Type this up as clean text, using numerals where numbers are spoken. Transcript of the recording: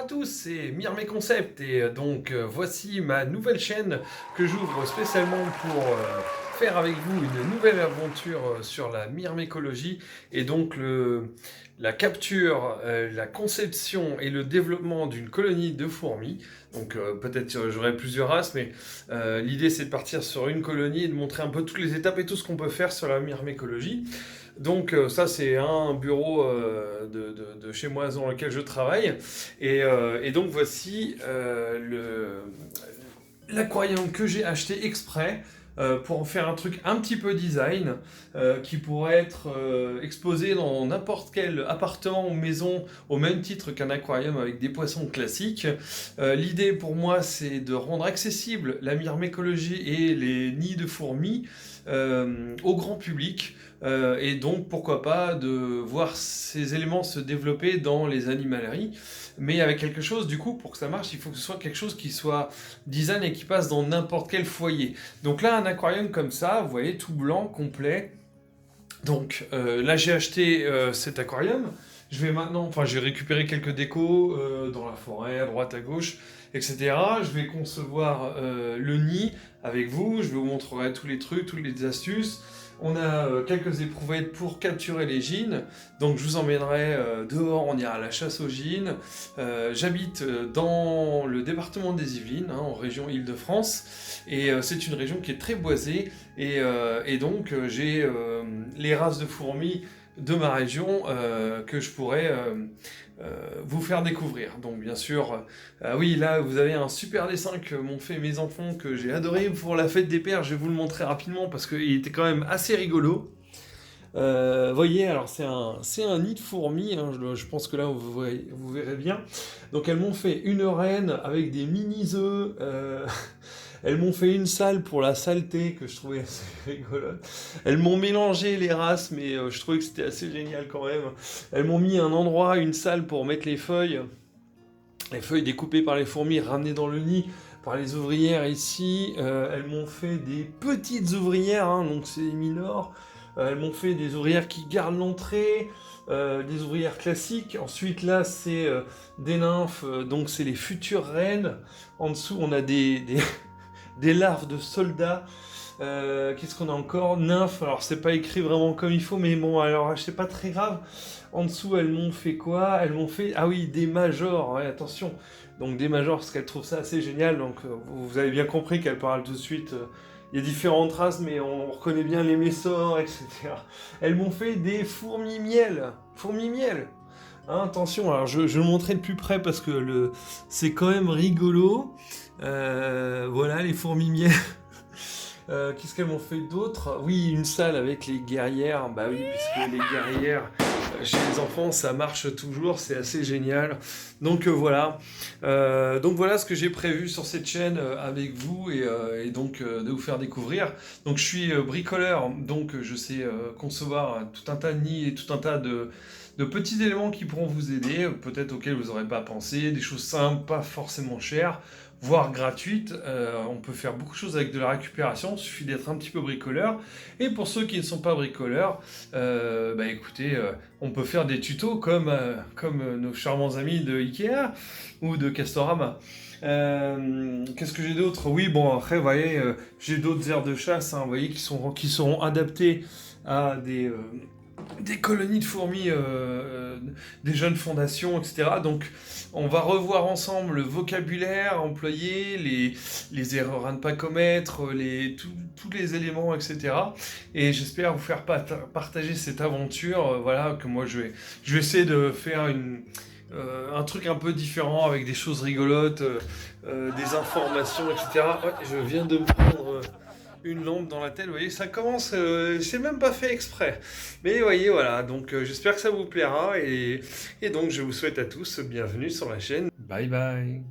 tous, c'est Myrmé Concept et voici ma nouvelle chaîne que j'ouvre spécialement pour faire avec vous une nouvelle aventure sur la myrmécologie et la capture, la conception et le développement d'une colonie de fourmis. Donc peut-être j'aurai plusieurs races, mais l'idée c'est de partir sur une colonie et de montrer un peu toutes les étapes et tout ce qu'on peut faire sur la myrmécologie. Donc ça c'est un bureau de chez moi dans lequel je travaille et donc voici l'aquarium que j'ai acheté exprès pour en faire un truc un petit peu design qui pourrait être exposé dans n'importe quel appartement ou maison au même titre qu'un aquarium avec des poissons classiques. L'idée pour moi c'est de rendre accessible la myrmécologie et les nids de fourmis au grand public. Et donc pourquoi pas de voir ces éléments se développer dans les animaleries, mais avec quelque chose du coup pour que ça marche il faut que ce soit quelque chose qui soit design et qui passe dans n'importe quel foyer. Donc là un aquarium comme ça, vous voyez, tout blanc, complet. Donc là j'ai acheté cet aquarium. J'ai récupéré quelques décos dans la forêt, à droite, à gauche, etc. Je vais concevoir le nid avec vous, je vous montrerai tous les trucs, toutes les astuces. On a quelques éprouvettes pour capturer les gines, donc je vous emmènerai dehors, on ira à la chasse aux gines. J'habite dans le département des Yvelines, en région Île-de-France, et c'est une région qui est très boisée, et donc j'ai les races de fourmis de ma région que je pourrais vous faire découvrir. Donc bien sûr, oui, là vous avez un super dessin que m'ont fait mes enfants que j'ai adoré pour la fête des pères. Je vais vous le montrer rapidement parce qu'il était quand même assez rigolo. Voyez, alors c'est un nid de fourmis, hein, je pense que là vous verrez bien. Donc elles m'ont fait une reine avec des mini-œufs. Elles m'ont fait une salle pour la saleté que je trouvais assez rigolote. Elles m'ont mélangé les races, mais je trouvais que c'était assez génial quand même. Elles m'ont mis un endroit, une salle pour mettre les feuilles découpées par les fourmis, ramenées dans le nid par les ouvrières ici. Elles m'ont fait des petites ouvrières, hein, donc c'est minor. Elles m'ont fait des ouvrières qui gardent l'entrée. Des ouvrières classiques. Ensuite là c'est des nymphes, donc c'est les futures reines. En dessous on a des larves de soldats. Qu'est-ce qu'on a encore? Nymphes, alors c'est pas écrit vraiment comme il faut, mais bon, alors c'est pas très grave. En dessous, elles m'ont fait quoi? Elles m'ont fait, ah oui, des majors, ouais, attention. Donc des majors, parce qu'elles trouvent ça assez génial. Donc vous avez bien compris qu'elles parlent tout de suite. Il y a différentes races, mais on reconnaît bien les messors, etc. Elles m'ont fait des fourmis miel. Fourmis miel. Hein, attention, alors je le montrer de plus près parce que c'est quand même rigolo. Voilà, les fourmis miel. Qu'est-ce qu'elles m'ont fait d'autre? Oui, une salle avec les guerrières. Bah oui, puisque les guerrières, chez les enfants, ça marche toujours, c'est assez génial. Donc voilà. Donc voilà ce que j'ai prévu sur cette chaîne avec vous et donc de vous faire découvrir. Donc je suis bricoleur, donc je sais concevoir tout un tas de nids et tout un tas de petits éléments qui pourront vous aider, peut-être auxquels vous n'aurez pas pensé, des choses simples, pas forcément chères, voire gratuites. On peut faire beaucoup de choses avec de la récupération, il suffit d'être un petit peu bricoleur. Et pour ceux qui ne sont pas bricoleurs, bah écoutez, on peut faire des tutos comme nos charmants amis de Ikea ou de Castorama. Qu'est-ce que j'ai d'autre? Oui, bon, après, vous voyez, j'ai d'autres aires de chasse, hein, vous voyez, qui seront adaptées à des colonies de fourmis, des jeunes fondations, etc. Donc on va revoir ensemble le vocabulaire employé, les erreurs à ne pas commettre, tous les éléments, etc. Et j'espère vous faire partager cette aventure, voilà, que moi je vais essayer de faire un truc un peu différent avec des choses rigolotes, des informations, etc. Ouais, je viens de me prendre une lampe dans la tête, vous voyez, ça commence, c'est même pas fait exprès. Mais vous voyez, voilà, donc j'espère que ça vous plaira et donc je vous souhaite à tous bienvenue sur la chaîne. Bye bye.